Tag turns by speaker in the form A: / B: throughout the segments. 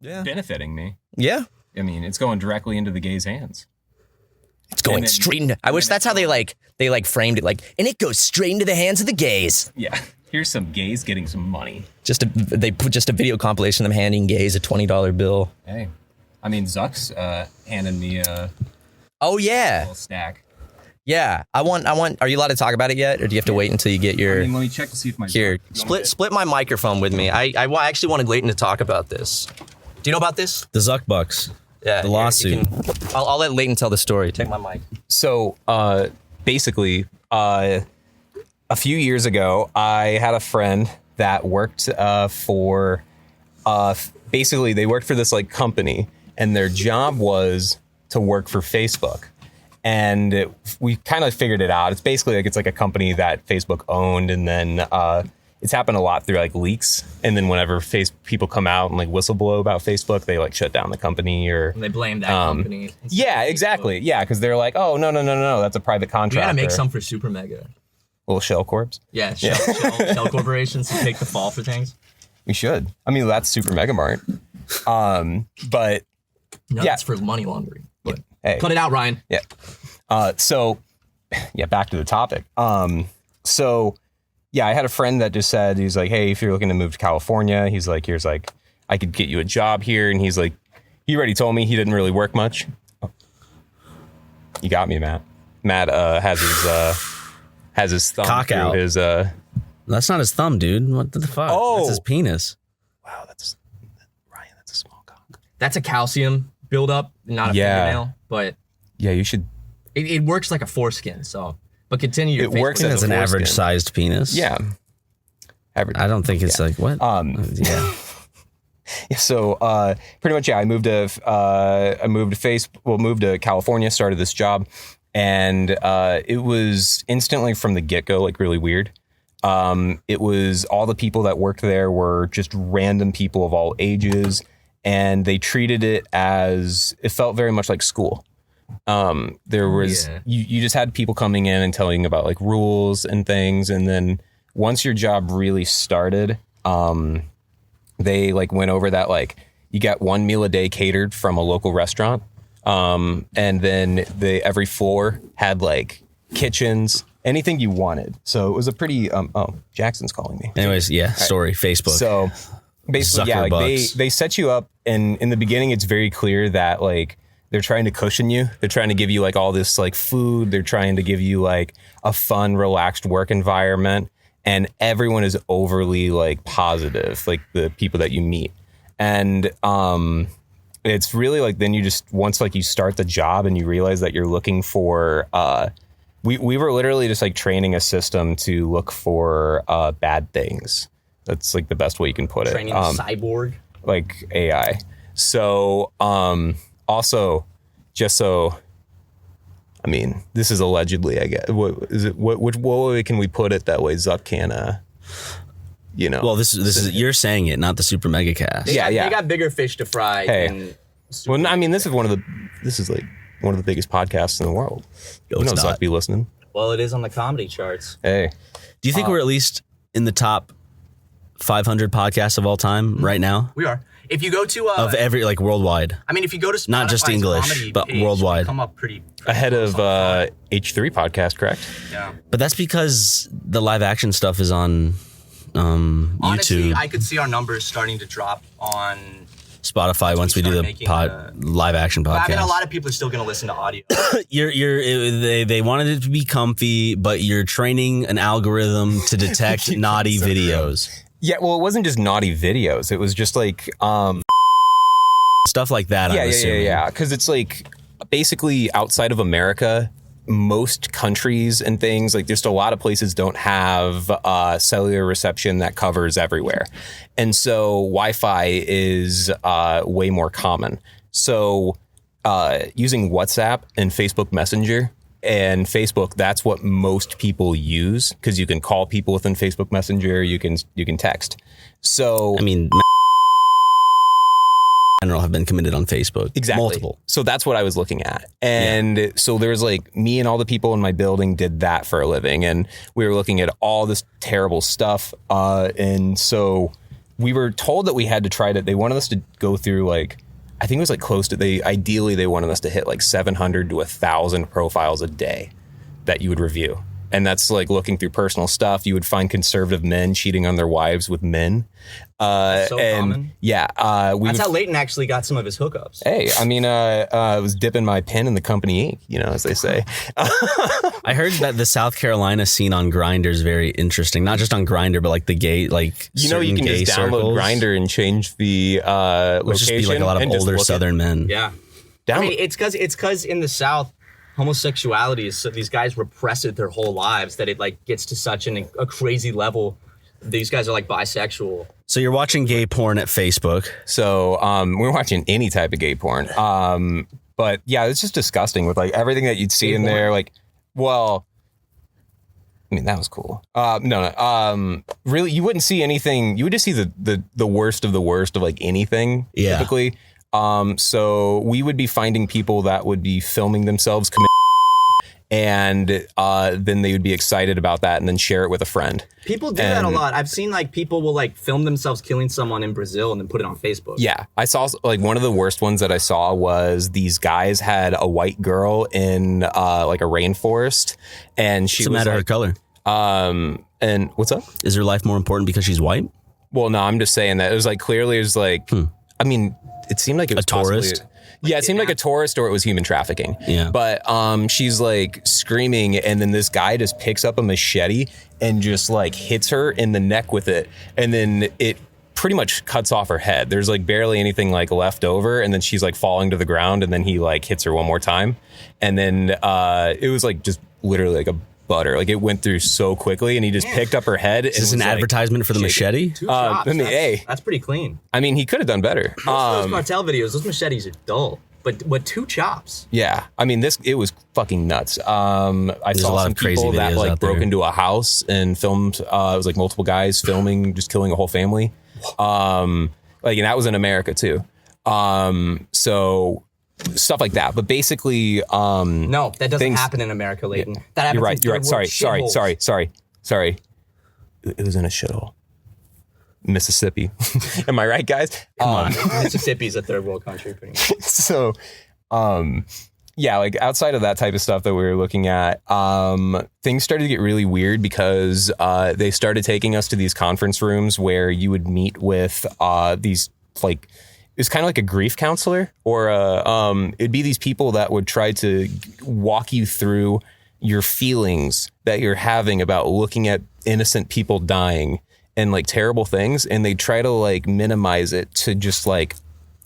A: benefiting me.
B: Yeah.
A: I mean, it's going directly into the gays' hands.
B: It's going straight into... I wish that's how they framed it. And it goes straight into the hands of the gays.
A: Yeah. Here's some gays getting some money.
B: They put just a video compilation of them handing gays a $20 bill.
A: Hey. I mean, Zuck's handing me
B: oh, yeah.
A: a little stack.
B: Yeah. I want... Are you allowed to talk about it yet? Or do you have to wait until you get your...
A: I mean, let me check to see if my...
B: Here. Split my microphone with me. I actually wanted Leighton to talk about this. Do you know about this?
C: The Zuck Bucks.
B: Yeah.
C: The lawsuit.
B: I'll let Leighton tell the story. Take my mic.
A: So, basically, a few years ago, I had a friend that worked for, basically, they worked for this company, and their job was to work for Facebook. And we kind of figured it out. It's basically it's a company that Facebook owned, and then it's happened a lot through leaks. And then whenever people come out and whistleblow about Facebook, they shut down the company or
D: and they blame that company.
A: Yeah, exactly. Yeah, because they're like, oh no, that's a private contractor.
D: We gotta make some for SuperMega.
A: Little shell corps.
D: Yeah, shell corporations who take the fall for things.
A: We should. I mean, that's SuperMega Mart. But
D: no, that's for money laundering. But
A: hey,
D: cut it out, Ryan.
A: Yeah. So back to the topic. I had a friend that just said, he's like, hey, if you're looking to move to California, he's like, here's I could get you a job here. And he's like, he already told me he didn't really work much. Oh. You got me, Matt. Matt has his thumb
C: cock
A: through
C: out.
A: His
C: That's not his thumb, dude. What the fuck?
A: Oh.
C: That's his penis.
A: Wow, Ryan, that's a small cock.
D: That's a calcium buildup, not a fingernail. But
A: yeah, you should.
D: It works like a foreskin. So, but continue.
A: It works
C: as an average sized penis.
A: Yeah. Average.
C: I don't think it's what. Yeah.
A: So pretty much, I moved to moved to California, started this job, and it was instantly from the get-go really weird. It was all the people that worked there were just random people of all ages, and they treated it felt very much like school. There was you just had people coming in and telling you about rules and things, and then once your job really started, they went over that you got one meal a day catered from a local restaurant, and then every floor had kitchens, anything you wanted. So it was a pretty Jackson's calling me.
C: Anyways, story, Facebook.
A: So basically, they set you up, and in the beginning, it's very clear that they're trying to cushion you. They're trying to give you all this food. They're trying to give you a fun, relaxed work environment, and everyone is overly positive, the people that you meet. And it's really then you just once you start the job and you realize that you're looking for we were literally just training a system to look for bad things. That's the best way you can put it.
D: Training a cyborg,
A: AI. So also, just so, I mean, this is allegedly, I guess. What is it? What way can we put it that way Zuck can,
C: Well, this is you're saying it, not the Super Mega Cast.
D: They got bigger fish to fry.
A: Hey, well, I mean, this is one of the biggest podcasts in the world.
C: No, it's not.
A: Zuck be listening.
D: Well, it is on the comedy charts.
A: Hey,
C: do you think we're at least in the top 500 podcasts of all time right now?
D: We are. If you go to
C: of every worldwide.
D: I mean, if you go to Spotify's
C: not just English, but
D: page,
C: worldwide,
D: come up pretty
A: ahead of H3 podcast, correct?
D: Yeah.
C: But that's because the live action stuff is on
D: Honestly,
C: YouTube.
D: I could see our numbers starting to drop on
C: Spotify once we do the live action podcast.
D: I mean, a lot of people are still going to listen to audio.
C: They wanted it to be comfy, but you're training an algorithm to detect naughty videos.
A: Yeah, well, it wasn't just naughty videos. It was just
C: stuff like that.
A: Yeah. Because it's basically outside of America, most countries and things just a lot of places don't have cellular reception that covers everywhere, and so Wi-Fi is way more common. So using WhatsApp and Facebook Messenger. And Facebook, that's what most people use because you can call people within Facebook Messenger. You can text. So
C: I mean, general have been committed on Facebook.
A: Exactly.
C: Multiple.
A: So that's what I was looking at. And so there's me and all the people in my building did that for a living. And we were looking at all this terrible stuff. And so we were told that we had to try to, they wanted us to go through like, I think it was like close to, ideally they wanted us to hit like 700 to 1,000 profiles a day that you would review. And that's like looking through personal stuff. You would find conservative men cheating on their wives with men.
D: That's so common.
A: Yeah.
D: That's how Leighton actually got some of his hookups.
A: Hey, I mean, I was dipping my pen in the company ink, as they say.
C: I heard that the South Carolina scene on Grindr is very interesting. Not just on Grindr, but like the gay, like
A: you can just download Grindr and change the location.
C: Just be like a lot of older Southern men.
D: Yeah. I mean, it's because in the South, homosexuality is so these guys repress it their whole lives that it like gets to such a crazy level. These guys are like bisexual.
C: So you're watching gay porn at Facebook.
A: So we're watching any type of gay porn. But yeah, it's just disgusting with like everything that you'd see in there. Like, well, I mean, that was cool. No. Really, you wouldn't see anything. You would just see the worst of like anything typically. So we would be finding people that would be filming themselves and then they would be excited about that and then share it with a friend.
D: People do that a lot. I've seen like people will like film themselves killing someone in Brazil and then put it on Facebook.
A: Yeah. I saw like one of the worst ones that I saw was these guys had a white girl in like a rainforest and she was
C: matter
A: like,
C: her color.
A: And what's up?
C: Is her life more important because she's white?
A: Well, no, I'm just saying that it was like clearly it was like, I mean, it seemed like it was
C: a tourist.
A: Yeah, it seemed like a tourist or it was human trafficking.
C: Yeah.
A: But she's like screaming and then this guy just picks up a machete and just like hits her in the neck with it. And then it pretty much cuts off her head. There's like barely anything like left over. And then she's like falling to the ground and then he like hits her one more time. And then it was like just literally like a butter. Like it went through so quickly and he just picked up her head.
C: Is this an advertisement for the machete?
D: 2 shots.
A: I mean, hey.
D: That's pretty clean.
A: I mean, he could have done better.
D: Most of those cartel videos, those machetes are dull. But 2 chops.
A: Yeah. I mean, it was fucking nuts. I saw some people that like broke into a house and filmed. It was like multiple guys filming, just killing a whole family. And that was in America too. So stuff like that. But basically,
D: no, that doesn't happen in America, Leighton.
A: Yeah.
D: That happens.
A: You're right. Sorry. It was in a shithole. Mississippi. Am I right, guys?
C: Come on.
D: Mississippi's a third world country, pretty much.
A: So, yeah, like outside of that type of stuff that we were looking at, things started to get really weird because they started taking us to these conference rooms where you would meet with these like, it's kind of like a grief counselor or it'd be these people that would try to walk you through your feelings that you're having about looking at innocent people dying and like terrible things. And they try to like minimize it to just like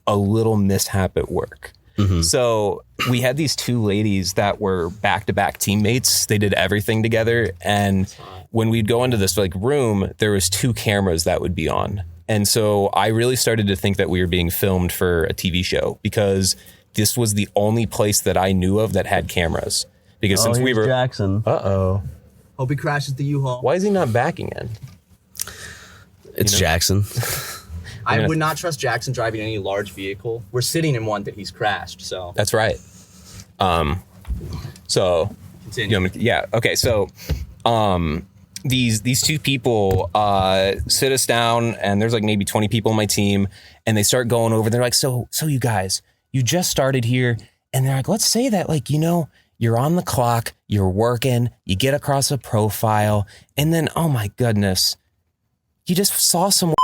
A: a little mishap at work. Mm-hmm. So we had these 2 ladies that were back-to-back teammates. They did everything together. And when we'd go into this like room, there was 2 cameras that would be on. And so I really started to think that we were being filmed for a TV show because this was the only place that I knew of that had cameras. Because since we were
C: Jackson.
A: Uh-oh.
D: Hope he crashes the U-Haul.
A: Why is he not backing in?
C: It's Jackson.
D: I would not trust Jackson driving any large vehicle. We're sitting in one that he's crashed, so.
A: That's right. So,
D: continue.
A: Yeah. Okay. So, these 2 people sit us down, and there's like maybe 20 people on my team, and they start going over. They're like, so you guys, you just started here, and they're like, let's say that like you're on the clock, you're working, you get across a profile, and then oh my goodness, you just saw some.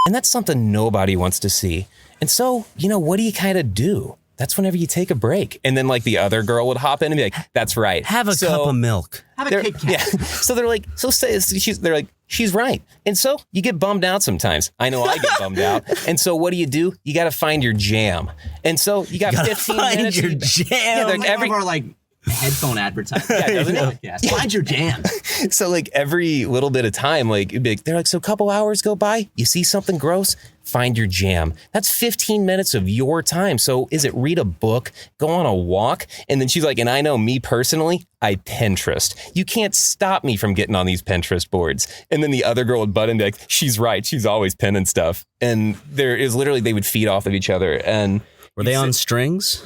A: And that's something nobody wants to see. And so, what do you kind of do? That's whenever you take a break. And then like the other girl would hop in and be like, that's right.
C: Have a cup of milk.
D: Have a Kit Kat.
A: Yeah. So they're like, they're like, she's right. And so you get bummed out sometimes. I know I get bummed out. And so what do? You got to find your jam. And so you got 15 minutes.
C: Find your jam.
D: Yeah, every our like headphone advertising.
A: Yeah, doesn't it?
D: Yeah. Find your jam.
A: So like every little bit of time, like they're like, so a couple hours go by, you see something gross, find your jam. That's 15 minutes of your time. So is it read a book, go on a walk? And then she's like, and I know me personally, I Pinterest. You can't stop me from getting on these Pinterest boards. And then the other girl would butt in and be like, she's right. She's always pinning stuff. And there is literally, they would feed off of each other. And
C: were they on strings?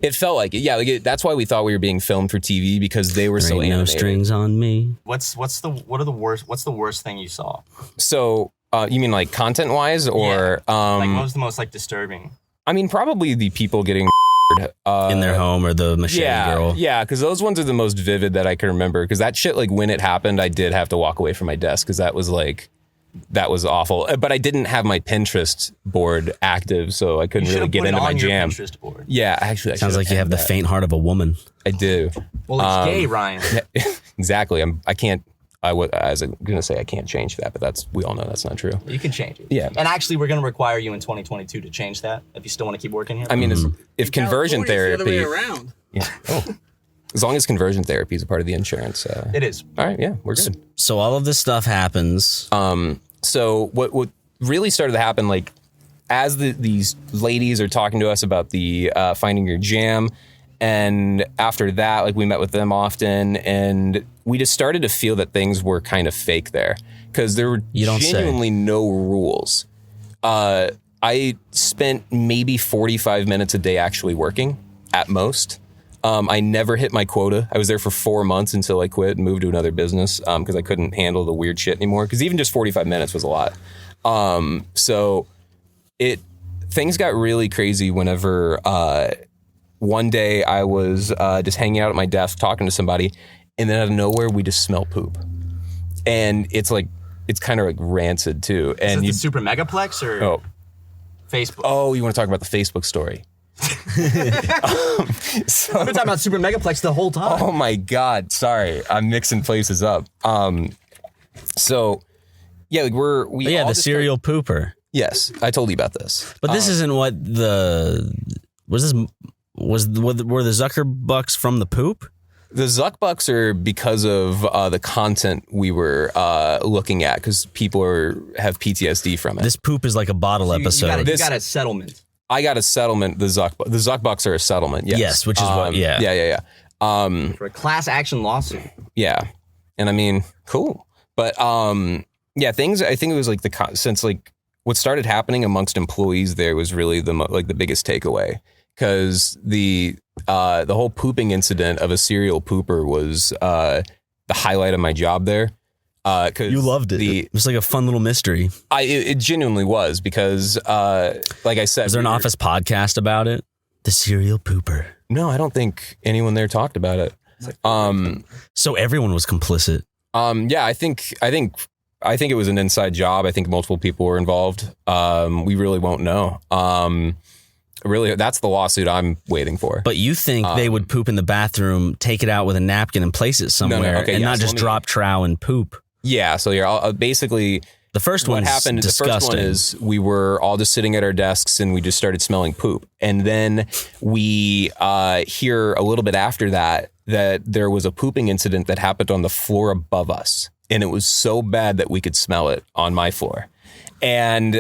A: It felt like it. Yeah, that's why we thought we were being filmed for TV because they were
C: There
A: so
C: ain't no
A: animated.
C: strings on me.
D: What's the worst thing you saw?
A: So you mean like content wise or
D: Like what was the most like disturbing?
A: I mean probably the people getting
C: In their home or the machete girl.
A: Yeah, because those ones are the most vivid that I can remember. Because that shit, like when it happened, I did have to walk away from my desk because that was awful. But I didn't have my Pinterest board active, so I couldn't really get into my jam.
D: Pinterest board.
A: Yeah, actually, I
C: Sounds like you have the faint heart of a woman.
A: I do.
D: Well, it's gay, Ryan.
A: Exactly. I was gonna say I can't change that, but we all know that's not true.
D: You can change it.
A: Yeah.
D: And actually, we're going to require you in 2022 to change that if you still want to keep working here.
A: I mean, if conversion
E: California's the other way
A: therapy,
E: around.
A: yeah. Oh. As long as conversion therapy is a part of the insurance,
D: It is.
A: all right. Yeah, we're good.
C: So all of this stuff happens.
A: So what really started to happen, like as these ladies are talking to us about the finding your jam, and after that, like we met with them often, and we just started to feel that things were kind of fake there because there were genuinely no rules. I spent maybe 45 minutes a day actually working at most. I never hit my quota. I was there for 4 months until I quit and moved to another business because I couldn't handle the weird shit anymore. Because even just 45 minutes was a lot. So things got really crazy whenever one day I was just hanging out at my desk talking to somebody, and then out of nowhere we just smell poop, and it's kind of like rancid too. And
D: Is it the SuperMegaplex or Facebook?
A: Oh, you want to talk about the Facebook story?
D: We've been talking about SuperMegaplex the whole time.
A: Oh my God. Sorry. I'm mixing places up. So yeah, like we all
C: the
A: just
C: serial pooper.
A: Yes. I told you about this.
C: But this isn't what were the Zuckerbucks from the poop?
A: The Zuckbucks are because of the content we were looking at because people have PTSD from it.
C: This poop is like a bottle episode.
D: You got a settlement.
A: I got a settlement. The Zuckbucks are a settlement. Yes.
C: Yes, which is what, yeah.
A: Yeah.
D: For a class action lawsuit.
A: Yeah. And I mean, cool. But yeah, things, I think it was like since like what started happening amongst employees there was really the biggest takeaway. Because the whole pooping incident of a serial pooper was the highlight of my job there.
C: You loved it. It was like a fun little mystery.
A: It genuinely was because, like I said,
C: was there an office podcast about it? The serial pooper.
A: No, I don't think anyone there talked about it.
C: So everyone was complicit.
A: Yeah, I think it was an inside job. I think multiple people were involved. We really won't know. Really, that's the lawsuit I'm waiting for.
C: But you think they would poop in the bathroom, take it out with a napkin and place it somewhere, and not just drop trow and poop?
A: Yeah, so you're basically...
C: The first
A: what
C: one's
A: happened,
C: disgusting.
A: The first one is we were all just sitting at our desks and we just started smelling poop. And then we hear a little bit after that there was a pooping incident that happened on the floor above us. And it was so bad that we could smell it on my floor. And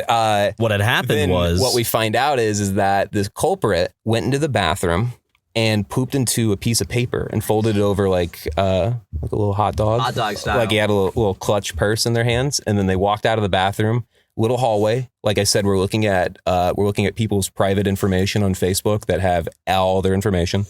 C: what had happened was
A: what we find out is that this culprit went into the bathroom and pooped into a piece of paper and folded it over like a little hot dog.
D: Hot dog style.
A: Like he had a little clutch purse in their hands, and then they walked out of the bathroom. Little hallway. Like I said, we're looking at people's private information on Facebook that have all their information,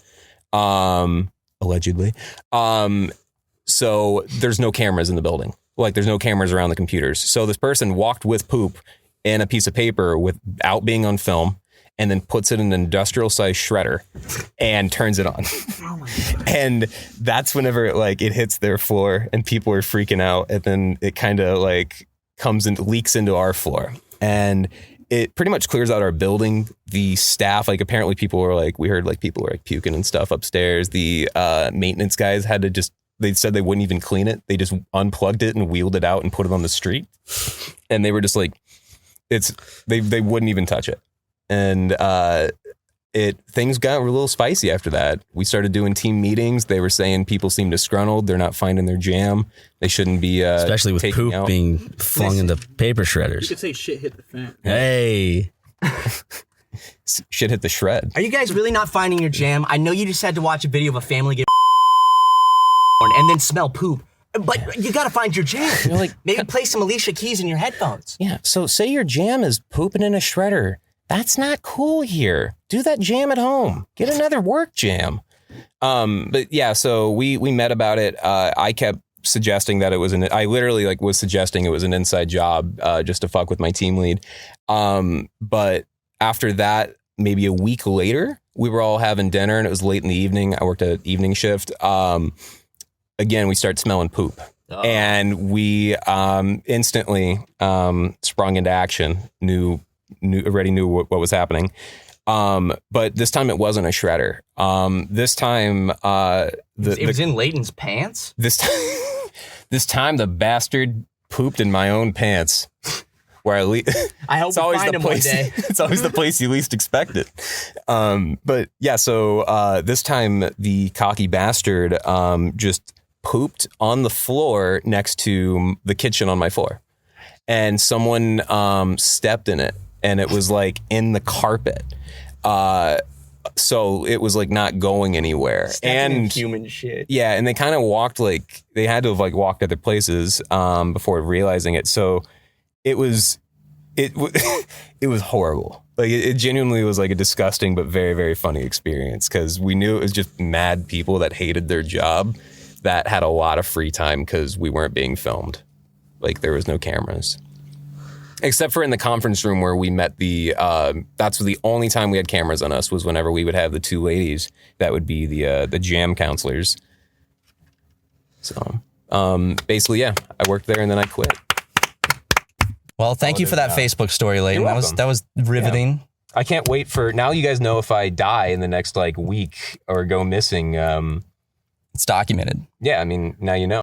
A: allegedly. So there's no cameras in the building. Like there's no cameras around the computers. So this person walked with poop in a piece of paper without being on film, and then puts it in an industrial size shredder and turns it on. And that's whenever it hits their floor and people are freaking out. And then it kind of like leaks into our floor, and it pretty much clears out our building. The staff, like apparently we heard like people were like puking and stuff upstairs. The maintenance guys they said they wouldn't even clean it. They just unplugged it and wheeled it out and put it on the street. And they were just like, they wouldn't even touch it. And things got a little spicy after that. We started doing team meetings. They were saying people seem disgruntled. They're not finding their jam. They shouldn't be
C: especially with poop
A: out.
C: being flung into paper shredders.
E: You could say shit hit the fan.
C: Hey.
A: Shit hit the shred.
D: Are you guys really not finding your jam? I know you just had to watch a video of a family get and then smell poop. But you got to find your jam. Maybe play some Alicia Keys in your headphones.
A: Yeah. So say your jam is pooping in a shredder. That's not cool here. Do that jam at home. Get another work jam. But yeah, so we met about it. I kept suggesting that it was I literally like was suggesting it was an inside job, just to fuck with my team lead. But after that, maybe a week later, we were all having dinner and it was late in the evening. I worked an evening shift. Again, we start smelling poop. Oh. And we instantly sprung into action, already knew what was happening. But this time it wasn't a shredder. This time it was in
D: Leighton's pants.
A: This time the bastard pooped in my own pants. Where
D: I hope we find him one day.
A: It's always the place you least expect it. But yeah, so this time the cocky bastard just pooped on the floor next to the kitchen on my floor, and someone stepped in it, and it was like in the carpet. So it was like not going anywhere. And
D: human shit.
A: Yeah, and they kind of walked they had to have like walked other places before realizing it. So it was horrible. Like it genuinely was like a disgusting but very, very funny experience, because we knew it was just mad people that hated their job that had a lot of free time because we weren't being filmed. Like there was no cameras. Except for in the conference room where we met that's the only time we had cameras on us, was whenever we would have the two ladies that would be the jam counselors. So basically, yeah, I worked there and then I quit.
B: Well, thank you for that Facebook story, Leighton. That was riveting.
A: Yeah. I can't wait for, now you guys know if I die in the next like week or go missing.
B: It's documented.
A: Yeah, I mean, now you know.